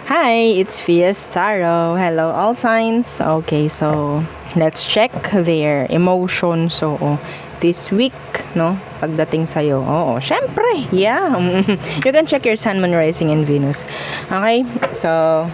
Hi, it's Fias Tarot. Hello, all signs. Okay, so let's check their emotions. So, this week, no? Pagdating sa'yo. Oo, syempre. Yeah. You can check your Sun, Moon, Rising, and Venus. Okay, so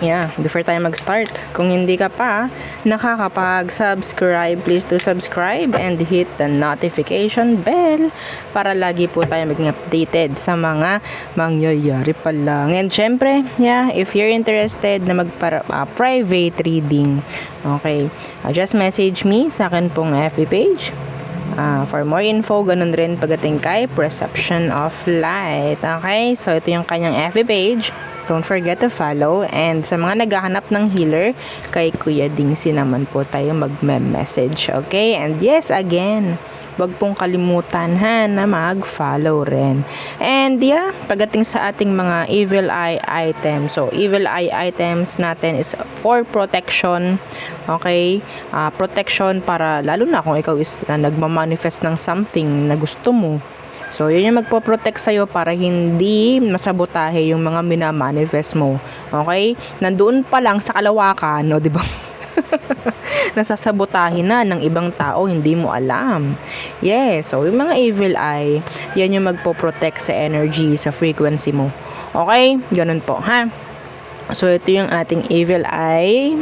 yeah, before tayo mag-start, kung hindi ka pa nakakapag-subscribe, please do subscribe and hit the notification bell para lagi po tayo maging updated sa mga mangyayari pa lang. And syempre, yeah, if you're interested na private reading, okay, just message me sa akin pong FB page. For more info, ganun rin pagdating kay Perception of Light. Okay, so ito yung kanyang FB page. Don't forget to follow. And sa mga naghahanap ng healer, kay Kuya Dingsi naman po tayo magme-message. Okay? And yes, again, wag pong kalimutan na mag-follow rin. And yeah, pagdating sa ating mga evil eye items. So, evil eye items natin is for protection. Okay? Protection para, lalo na kung ikaw is nagmamanifest ng something na gusto mo. So, yun yung magpo-protect sa'yo para hindi masabotahe yung mga minamanifest mo. Okay? Nandoon pa lang sa kalawakan, no, di ba? Nasasabotahin na ng ibang tao, hindi mo alam. Yes, so yung mga evil eye, yan yung magpo-protect sa energy, sa frequency mo. Okay? Ganun po, ha? So, ito yung ating evil eye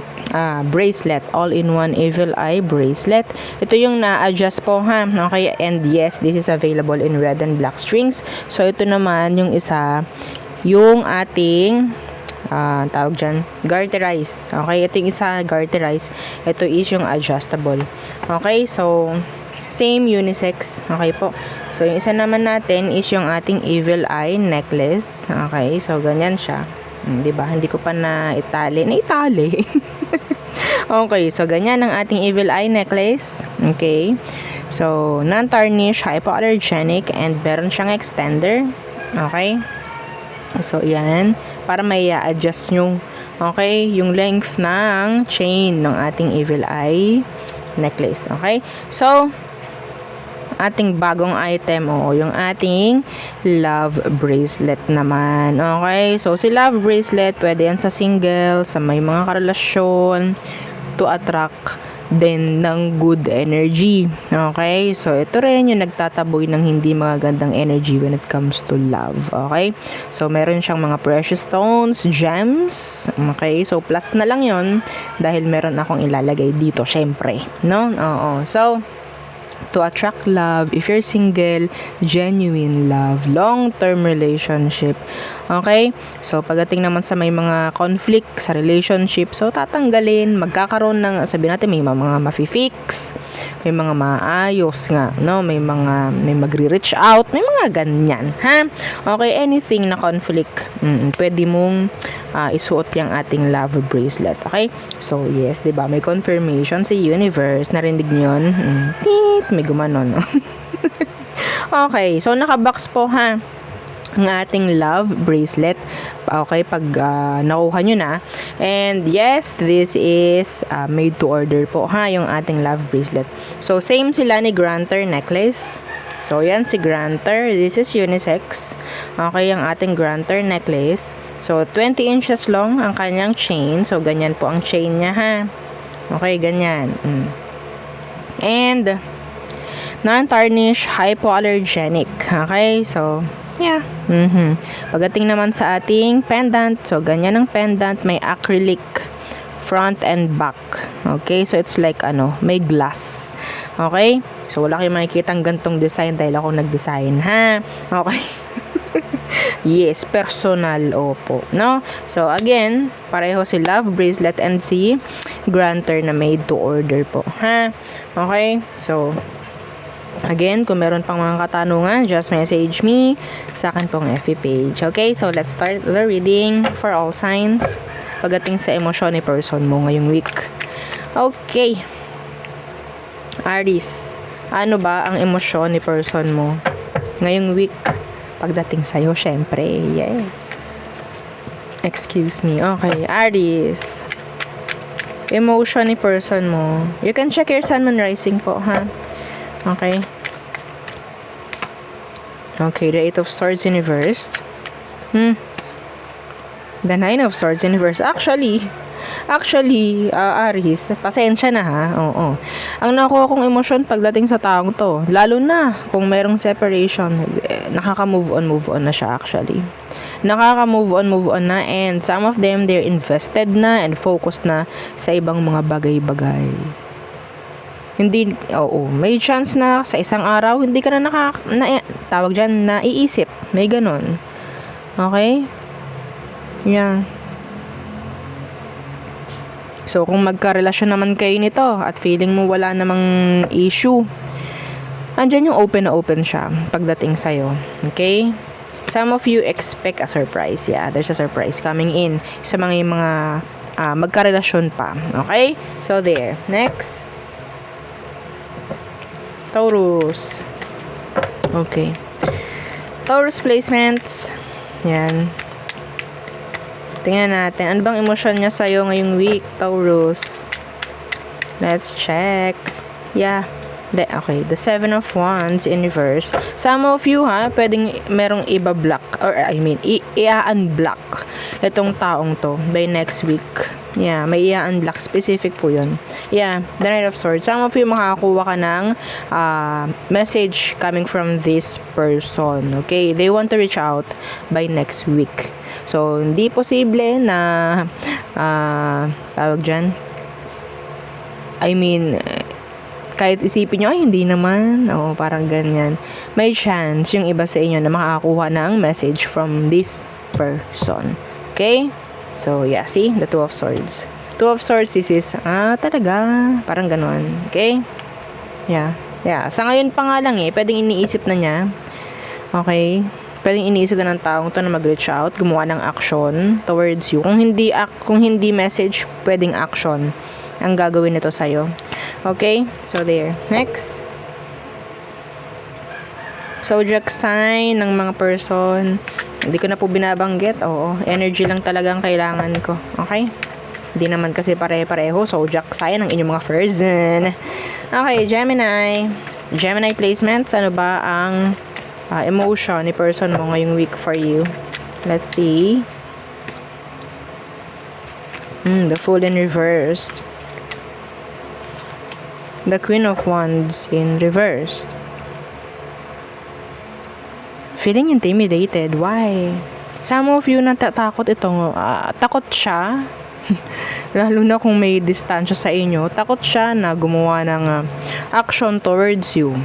bracelet. All-in-one evil eye bracelet. Ito yung na-adjust po, ha? Okay, and yes, this is available in red and black strings. So, ito naman yung isa, yung ating tawag dyan, garterize. Okay, ito yung isa, garterize. Ito is yung adjustable. Okay, so, same unisex. Okay po. So, yung isa naman natin is yung ating evil eye necklace. Okay, so, ganyan siya. Diba? Hindi ko pa na-itali. Okay, so ganyan ang ating evil eye necklace. Okay. So, non-tarnish, hypoallergenic, and meron siyang extender. Okay. So, yan. Para may adjust yung, okay, yung length ng chain ng ating evil eye necklace. Okay. So, ating bagong item yung ating love bracelet naman. Okay? So, si love bracelet, pwede yan sa single, sa may mga karelasyon, to attract din ng good energy. Okay? So, ito rin yung nagtataboy ng hindi magagandang energy when it comes to love. Okay? So, meron siyang mga precious stones, gems. Okay? So, plus na lang yon dahil meron akong ilalagay dito, syempre. No? Oo. So, to attract love, if you're single, genuine love, long-term relationship. Okay? So, pagdating naman sa may mga conflict sa relationship, so, tatanggalin, magkakaroon ng, sabihin natin, may mga mafi-fix, may mga maayos nga, no? May magre-reach out, may mga ganyan, ha? Okay, anything na conflict, pwede mong isuot yung ating love bracelet, okay? So, yes, diba? May confirmation si universe, narinig nyo yun? May gumanon, no? Okay, so nakabox po, ha? Ang ating love bracelet. Okay, pag nakuha nyo na. And yes, this is made to order po, ha, yung ating love bracelet. So, same sila ni Granter necklace. So, yan si Granter. This is unisex. Okay, yung ating Granter necklace. So, 20 inches long ang kanyang chain. So, ganyan po ang chain niya, ha. Okay, ganyan. And, non-tarnish, hypoallergenic. Okay, so, yeah. Pagdating naman sa ating pendant, so, ganyan ang pendant. May acrylic front and back. Okay, so, it's like, may glass. Okay, so, wala kayong makikita ang gantong design dahil ako nag-design, ha. Okay. Yes, personal, opo, no? So, again, pareho si love bracelet and si Granter na made to order po, ha? Okay, so, again, kung meron pang mga katanungan, just message me sa akin pong FB page. Okay, so let's start the reading for all signs pagdating sa emosyon ni person mo ngayong week. Okay, Aries, ano ba ang emosyon ni person mo ngayong week pagdating sa'yo? Syempre, yes. Excuse me. Okay, Aries, emotion ni person mo. You can check your sun, moon, rising po, ha? Okay. Okay, the Eight of Swords in reversed. The Nine of Swords in reverse. Actually, Aries, pasensya na ha. Oo. Ang nakuha kong emosyon pagdating sa taong to, lalo na kung merong separation, nakaka-move on na siya actually. Move on na, and some of them, they're invested na and focused na sa ibang mga bagay-bagay. Hindi, may chance na sa isang araw, hindi ka na tawag dyan, naiisip. May ganon. Okay? Yeah. So, kung magka-relasyon naman kayo nito at feeling mo wala namang issue, andyan yung open na open siya pagdating sa'yo. Okay? Some of you expect a surprise. Yeah, there's a surprise coming in sa mga magka-relasyon pa. Okay? So, there. Next. Taurus. Okay. Taurus placements. Yan. Tingnan natin. Ano bang emosyon niya sa'yo ngayong week, Taurus? Let's check. Yeah. Okay. The Seven of Wands in reverse. Some of you, pwedeng merong iba-block. Or, i-unblock itong taong to by next week. Yeah, may i-unblock. Specific po yun. Yeah, the Knight of Swords. Some of you makakakuha ka ng message coming from this person. Okay? They want to reach out by next week. So, hindi posible na tawag dyan. Kahit isipin nyo, hindi naman. Parang ganyan. May chance yung iba sa inyo na makakakuha ng message from this person. Okay? So, yeah. See? The Two of Swords. Two of Swords, this is, talaga. Parang ganon. Okay? Yeah. Yeah. Sa ngayon pa nga lang pwedeng iniisip na niya. Okay? Pwedeng iniisip na ng taong to na mag-reach out, gumawa ng action towards you. Kung hindi message, pwedeng action ang gagawin nito sa'yo. Okay? So, there. Next. Zodiac sign ng mga person. Hindi ko na po binabanggit. Oo. Energy lang talaga ang kailangan ko. Okay? Hindi naman kasi pare-pareho. Zodiac sign ng inyong mga person. Okay, Gemini. Gemini placements. Ano ba ang emotion ni person mo ngayong week for you? Let's see. The Fool in reversed. The Queen of Wands in reversed. Feeling intimidated. Why? Some of you natatakot itong, takot siya. Lalo na kung may distansya sa inyo, takot siya na gumawa ng action towards you.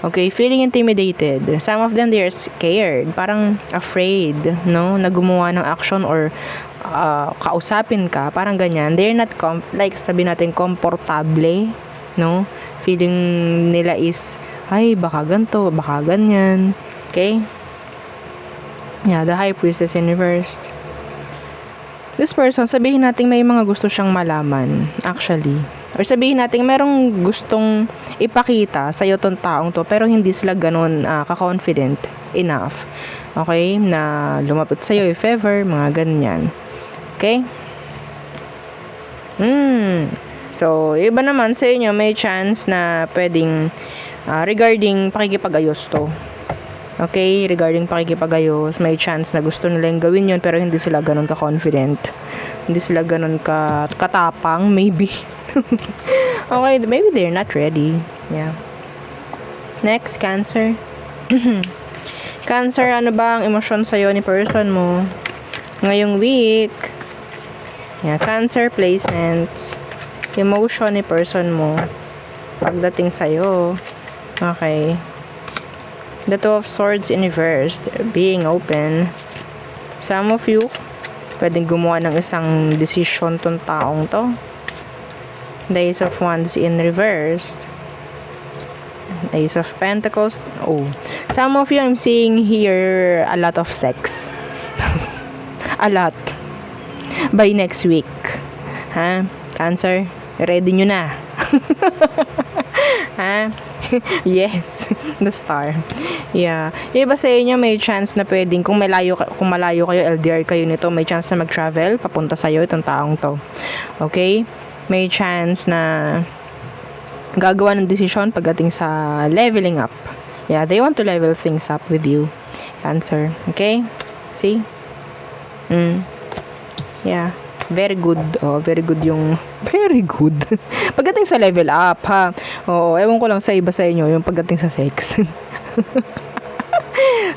Okay, feeling intimidated. Some of them, they're scared. Parang afraid, no? Na gumawa ng action or kausapin ka. Parang ganyan. They're not, sabi natin, komportable, no? Feeling nila is, ay, baka ganito, baka ganyan. Okay? Yeah, the High Priestess in reversed. This person, sabihin natin may mga gusto siyang malaman, actually. Or sabihin natin merong gustong ipakita sa'yo tong taong to, pero hindi sila ganun ka-confident enough. Okay? Na lumapit sa'yo if ever, mga ganyan. Okay? So, iba naman sa inyo, may chance na pwedeng regarding pakikipag-ayos to. Okay, regarding pakikipag-ayos, may chance na gusto nilang gawin yun pero hindi sila ganun ka-confident. Hindi sila ganun katapang, maybe. Okay, maybe they're not ready. Yeah. Next, Cancer. Cancer, ano ba ang emosyon sa'yo ni person mo ngayong week? Yeah, Cancer placements. Emotion ni person mo pagdating sa'yo. Okay. The Two of Swords in reversed, being open. Some of you, pwedeng gumawa ng isang decision tong taong to. The Ace of Wands in reversed. Ace of Pentacles. Some of you, I'm seeing here a lot of sex. A lot. By next week. Cancer, ready nyo na. Yes, the Star. Yeah. Yung iba sa inyo may chance na pwedeng kung malayo kayo, LDR kayo nito, may chance na mag-travel papunta sa iyo itong taong to. Okay? May chance na gagawa ng desisyon pagdating sa leveling up. Yeah, they want to level things up with you, Cancer. Okay? See? Yeah. Very good. Oh, very good yung very good. Pagdating sa level up, ha. Oo, ewan ko lang sa iba sa inyo yung pagdating sa sex.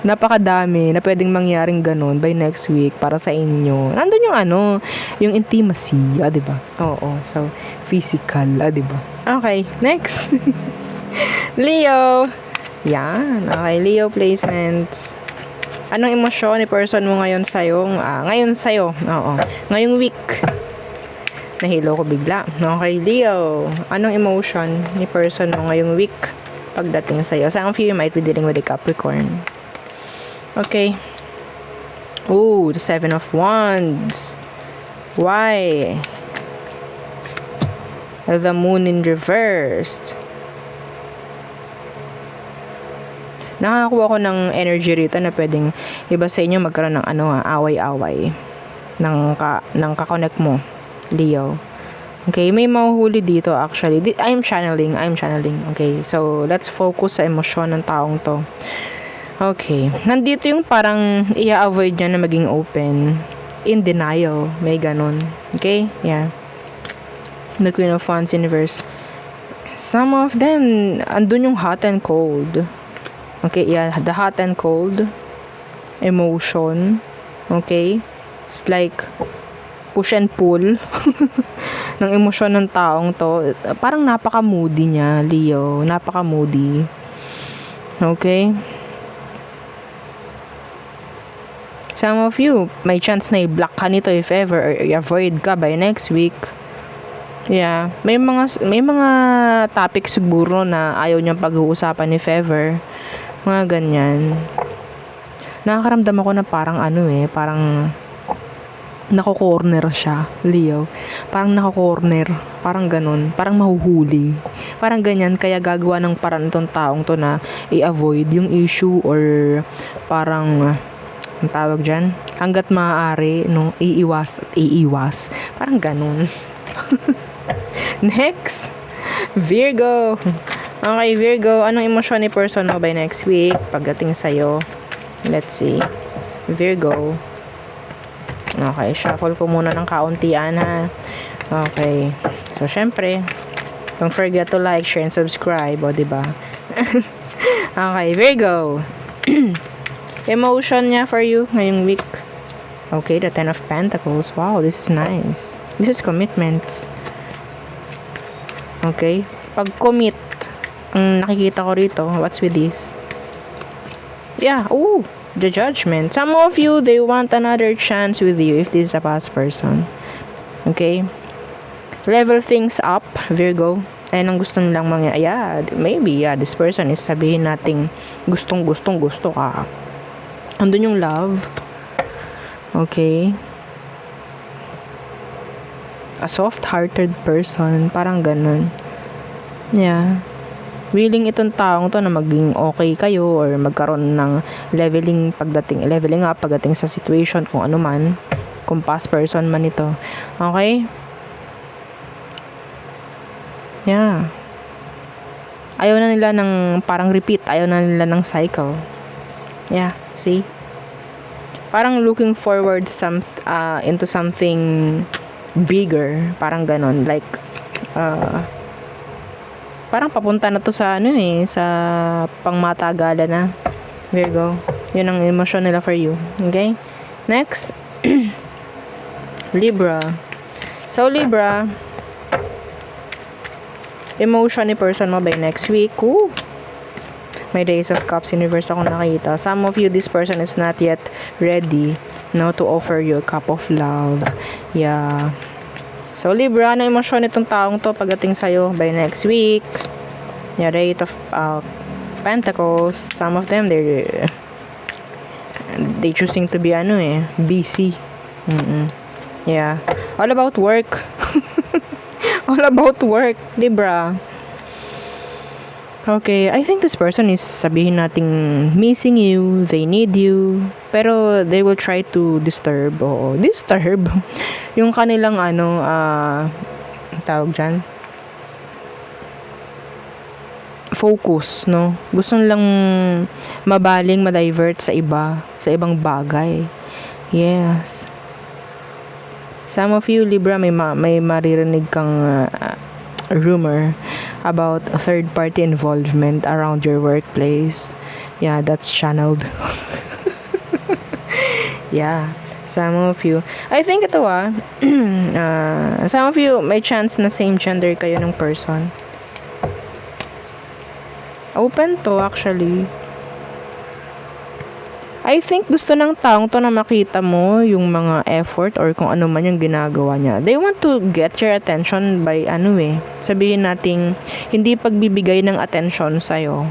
Napakadami na pwedeng mangyaring ganun by next week para sa inyo. Nandun yung yung intimacy, 'di ba? Oo, so physical, 'di ba? Okay, next. Leo. Yan. Okay, Leo placements. Anong emosyon ni person mo ngayon sa'yo? Ngayon sa'yo. Oo. Ngayong week. Nahilo ko bigla. Okay, Leo. Anong emotion ni person mo ngayong week pagdating sa'yo? Some of you might be dealing with a Capricorn. Okay. Ooh, the 7 of Wands. Why? The Moon in reversed. Nakakuha ko ng energy rito na pwedeng iba sa inyo magkaroon ng away-away ng kakonect mo, Leo. Okay, may mahuhuli dito actually. I'm channeling. Okay, so let's focus sa emosyon ng taong to. Okay, nandito yung parang i-avoid niya na maging open. In denial, may ganun. Okay, yeah. The Queen of Wands universe. Some of them, andun yung hot and cold. Okay, yeah, the hot and cold emotion. Okay? It's like push and pull ng emosyon ng taong to. Parang napaka-moody niya, Leo. Napaka-moody. Okay? Some of you, may chance na i-block ka nito if ever, or i-avoid ka by next week. Yeah, may mga topic siguro na ayaw niyang pag-uusapan if ever. Mga ganyan. Nakakaramdam ako na parang parang nako-corner siya, Leo. Parang nako-corner, parang ganun, parang mahuhuli. Parang ganyan, kaya gagawa ng paraan itong taong to na i-avoid yung issue or parang ang tawag dyan, hanggat maaari, no, iiwas. Parang ganun. Next, Virgo. Okay, Virgo, anong emosyon ni person mo by next week pagdating sa'yo? Let's see. Virgo. Okay, shuffle ko muna ng kauntian, ha. Okay. So, syempre, don't forget to like, share, and subscribe, o, diba? Okay, Virgo. Emotion niya for you ngayong week. Okay, the 10 of Pentacles. Wow, this is nice. This is commitments. Okay, pag-commit, ang nakikita ko rito, what's with this? Yeah, ooh, the Judgment. Some of you, they want another chance with you if this is a past person. Okay? Level things up, Virgo. Ayan ang gusto nilang yeah, maybe, yeah, this person is sabihin nating gusto ka. Andun yung love. Okay? A soft-hearted person, parang ganun. Yeah. Willing itong taong to na maging okay kayo or magkaroon ng leveling up pagdating sa situation kung ano man, kung past person man ito. Okay? Yeah. Ayaw na nila ng parang repeat, ayaw na nila ng cycle. Yeah, see? Parang looking forward into something bigger, parang ganon, like parang papunta na to sa sa pangmatagalan na, Virgo. Yun ang emosyon nila for you. Okay? Next, Libra. So, Libra, emotion ni person mo by next week. Ooh. May Ace of Cups universe ako nakita. Some of you, this person is not yet ready to offer you a cup of love. Yeah. So, Libra, ano emosyon itong taong to pagdating sa'yo by next week? Yeah, Eight of Pentacles. Some of them, they choosing to be busy. Yeah. All about work. All about work, Libra. Okay, I think this person is sabihin nating missing you, they need you, pero they will try to disturb yung kanilang tawag dyan, focus, no? Gusto nilang ma-divert sa ibang bagay. Yes. Some of you, Libra, may maririnig kang rumor about third party involvement around your workplace. Yeah, that's channeled. Yeah, some of you. I think ito some of you may chance na same gender kayo ng person. Open to actually. I think gusto ng taong to na makita mo yung mga effort or kung ano man yung ginagawa niya. They want to get your attention by sabihin nating hindi pagbibigay ng attention sa'yo.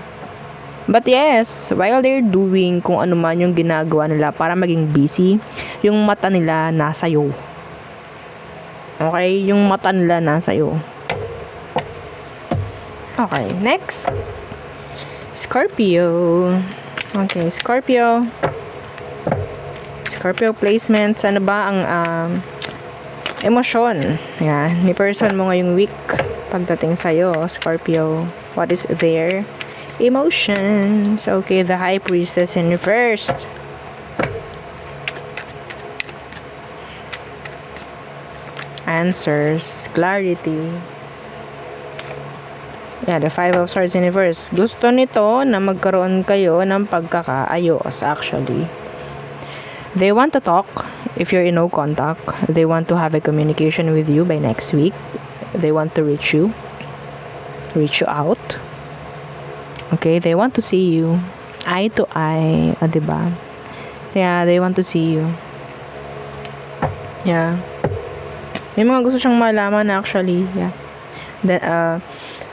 But yes, while they're doing kung ano man yung ginagawa nila para maging busy, yung mata nila nasa'yo. Okay? Yung mata nila nasa'yo. Okay, next. Scorpio. Okay, Scorpio placements. Ano ba ang emosyon ni person mo ngayong week pagdating sa'yo, Scorpio? What is their emotions? Okay, the High Priestess in reversed. Answers, clarity. Yeah, the Five of Swords in reverse. Gusto nito na magkaroon kayo ng pagkakaayos actually. They want to talk if you're in no contact. They want to have a communication with you by next week. They want to reach you out. Okay, they want to see you eye to eye, diba? Yeah, they want to see you. Yeah. May mga gusto siyang malaman actually. Yeah.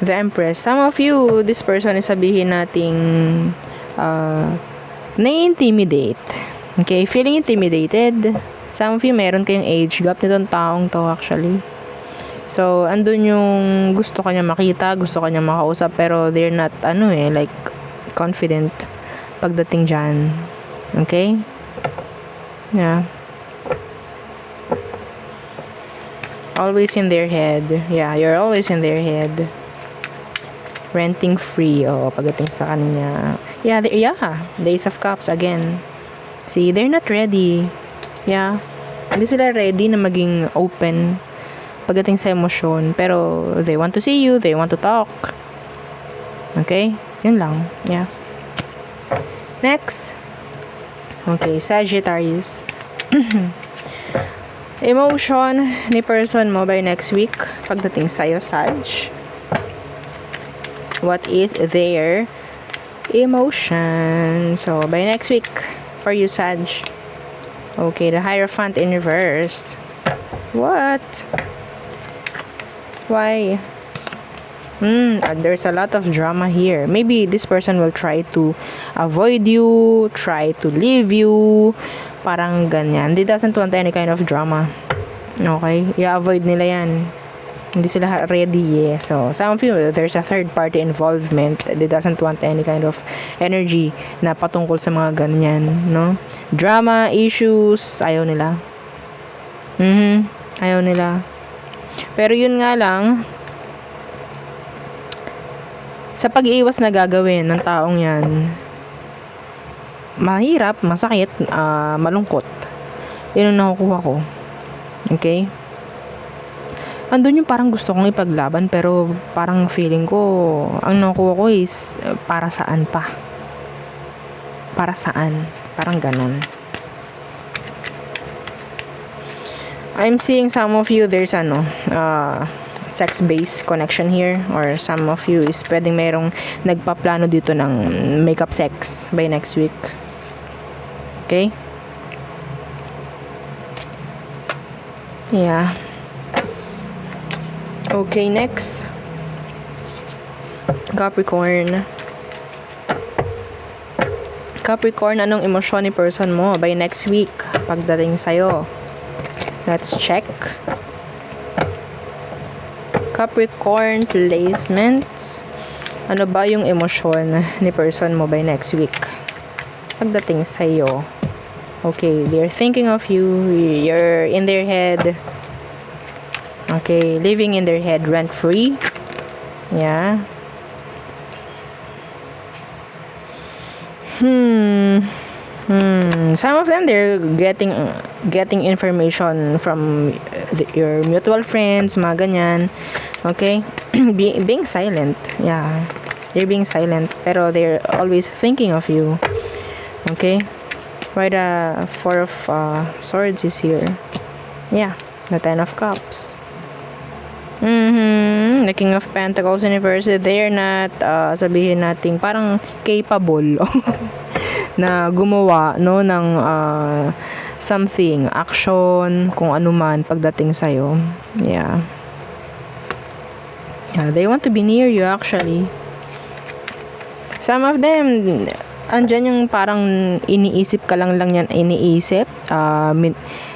The Empress. Some of you, this person is sabihin nating na-intimidate. Okay, feeling intimidated. Some of you, meron kayong age gap nitong taong to actually. So, andun yung gusto kanya makita, gusto kanya makausap, pero they're not, like, confident pagdating dyan. Okay? Yeah. Always in their head. Yeah, you're always in their head. Renting free. Pagdating sa kanya. Yeah, the Ace of Cups again. See, they're not ready. Yeah. Hindi sila ready na maging open pagdating sa emosyon. Pero, they want to see you. They want to talk. Okay? Yun lang. Yeah. Next. Okay, Sagittarius. Emotion ni person mo by next week pagdating sa'yo, Sag. What is their emotion? So, by next week for you, Sag. Okay, the Hierophant in reversed. What? Why? There's a lot of drama here. Maybe this person will try to avoid you, try to leave you, parang ganyan. They doesn't want any kind of drama. Okay? I-avoid nila yan. Hindi sila ready So, some of you, there's a third party involvement. They doesn't want any kind of energy na patungkol sa mga ganyan, no? Drama, issues, ayaw nila. Ayaw nila. Pero yun nga lang, sa pag-iwas na gagawin ng taong yan, mahirap, masakit, malungkot. Yun ang nakukuha ko. Okay? Andun yung parang gusto kong ipaglaban, pero parang feeling ko, ang nakukuha ko is, para saan pa? Para saan? Parang ganon. I'm seeing some of you, there's sex-based connection here, or some of you is pwedeng merong nagpaplano dito ng makeup sex by next week. Okay? Yeah. Okay, next. Capricorn. Capricorn, anong emosyon ni person mo by next week pagdating sa'yo? Let's check. Capricorn placements. Ano ba yung emosyon ni person mo by next week pagdating sa'yo? Okay, they're thinking of you. You're in their head. Okay, living in their head rent-free. Yeah. Some of them, they're getting information from your mutual friends, mga ganyan. Okay? Being silent. Yeah. They're being silent, pero they're always thinking of you. Okay? Why the Four of Swords is here? Yeah. The Ten of Cups. The King of Pentacles universe, they're not, sabihin natin, parang capable na gumawa, no, ng something, action, kung ano man, pagdating sa'yo. Yeah. Yeah, they want to be near you, actually. Some of them, andyan yung parang iniisip ka lang yan, iniisip,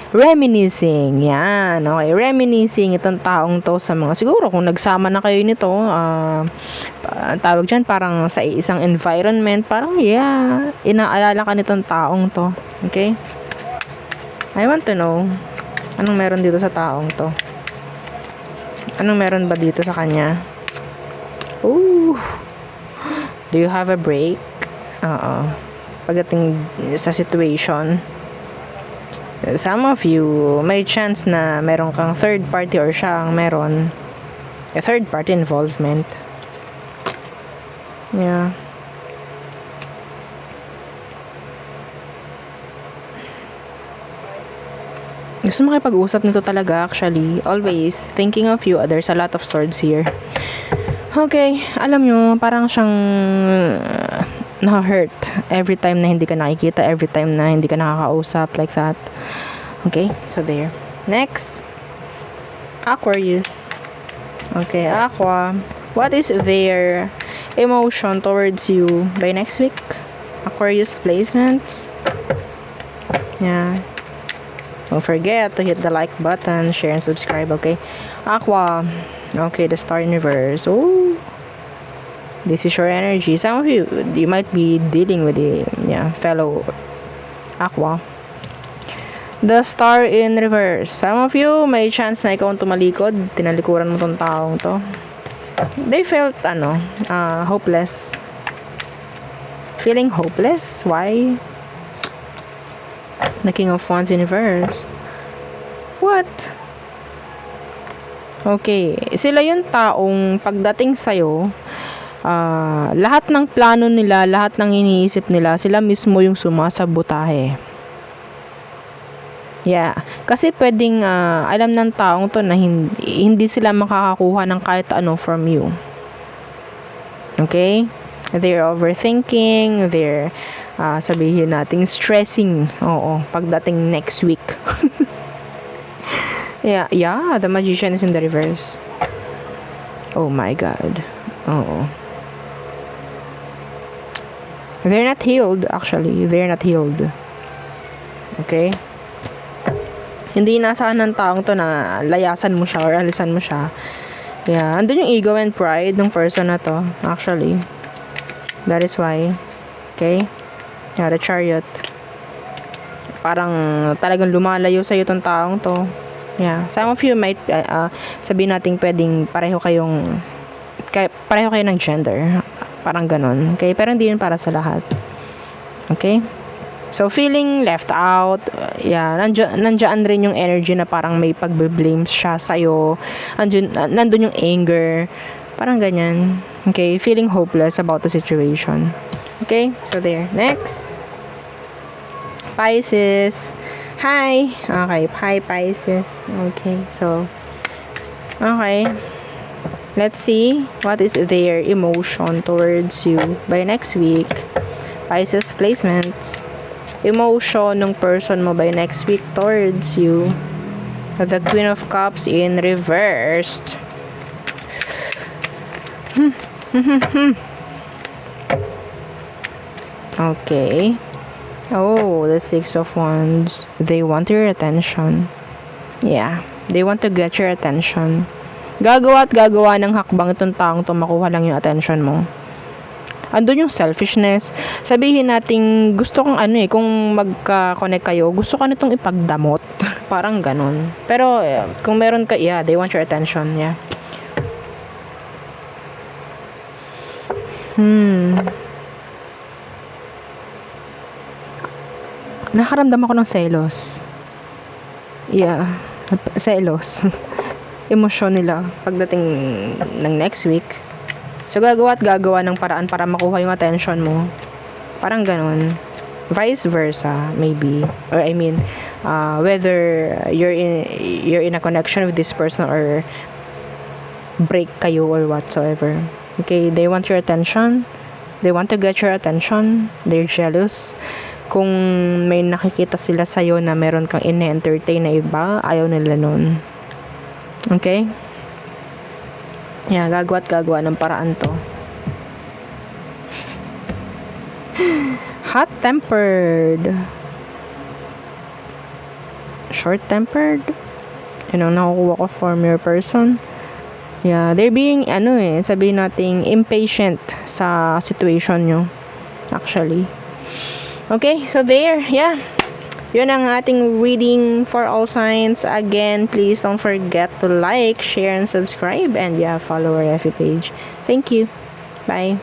reminiscing, yan, okay, reminiscing itong taong to sa mga, siguro kung nagsama na kayo nito, tawag dyan, parang sa isang environment, parang yeah, inaalala ka nitong taong to, okay? I want to know, anong meron dito sa taong to? Anong meron ba dito sa kanya? Ooh, do you have a break? Pagdating sa situation, some of you, may chance na meron kang third party or siya ang meron a third party involvement. Yeah. Gusto mo makipag-usap nito talaga, actually. Always thinking of you. There's a lot of swords here. Okay, alam nyo, parang siyang na-hurt every time na hindi ka nakikita, every time na hindi ka nakakausap, like that. Okay, so there. Next, Aquarius. Okay, Aqua. What is their emotion towards you by next week? Aquarius placements. Yeah. Don't forget to hit the like button, share, and subscribe, okay? Aqua. Okay, the Star Universe. Oh, this is your energy. Some of you might be dealing with the fellow Aqua. The Star in reverse. Some of you, may chance na ikaw ang tumalikod. Tinalikuran mo tong taong to. They felt, hopeless. Feeling hopeless? Why? The King of Wands in reverse. What? Okay. Sila yung taong pagdating sa'yo, lahat ng plano nila, lahat ng iniisip nila, sila mismo yung sumasabotahe. Yeah. Kasi pwedeng, alam ng taong to na hindi sila makakakuha ng kahit ano from you. Okay? They're overthinking, they're, sabihin natin, stressing. Oo, pagdating next week. Yeah, the Magician is in the reverse. Oh my God. Oo. They're not healed, actually. They're not healed. Okay? Hindi inasahan ng taong to na layasan mo siya or alisan mo siya. Yeah, andun yung ego and pride ng person na to, actually. That is why. Okay? Yeah, the Chariot. Parang talagang lumalayo sa'yo tong taong to. Yeah, some of you might sabihin natin pwedeng pareho kayo ng gender. Parang ganun. Okay? Pero hindi yun para sa lahat. Okay? So, feeling left out, nandiyan rin yung energy na parang may pagbe-blame siya sa'yo. Nandun yung anger. Parang ganyan. Okay? Feeling hopeless about the situation. Okay? So, there. Next. Pisces. Hi. Okay. Hi, Pisces. Okay. So, okay. Let's see what is their emotion towards you by next week. Pisces placements. Emotion ng person mo by next week towards you. The Queen of Cups in reversed. Okay. Oh, the Six of Wands. They want your attention. Yeah. They want to get your attention. Gagawa at gagawa ng hakbang itong taong to makuha lang yung attention mo. Andun yung selfishness. Sabihin natin, gusto kong kung magka-connect kayo, gusto ka nitong ipagdamot. Parang ganun. Pero, kung meron ka, they want your attention. Yeah. Nakaramdam ako ng selos. Yeah. selos. Emosyon nila pagdating ng next week. So, gagawa at gagawa ng paraan para makuha yung attention mo. Parang ganun. Vice versa, maybe. Or I mean, whether you're in a connection with this person or break kayo or whatsoever. Okay, they want your attention. They want to get your attention. They're jealous. Kung may nakikita sila sa'yo na meron kang ine-entertain na iba, ayaw nila nun. Okay? Yeah, gagawa at gagawa ng paraan to. Hot-tempered. Short-tempered. Yun ang nakukuha ko from your person. Yeah, they're being, sabihin nating impatient sa situation nyo. Actually. Okay, so there, yeah. Yun ang ating reading for all signs. Again, please don't forget to like, share, and subscribe. And yeah, follow our FB page. Thank you. Bye.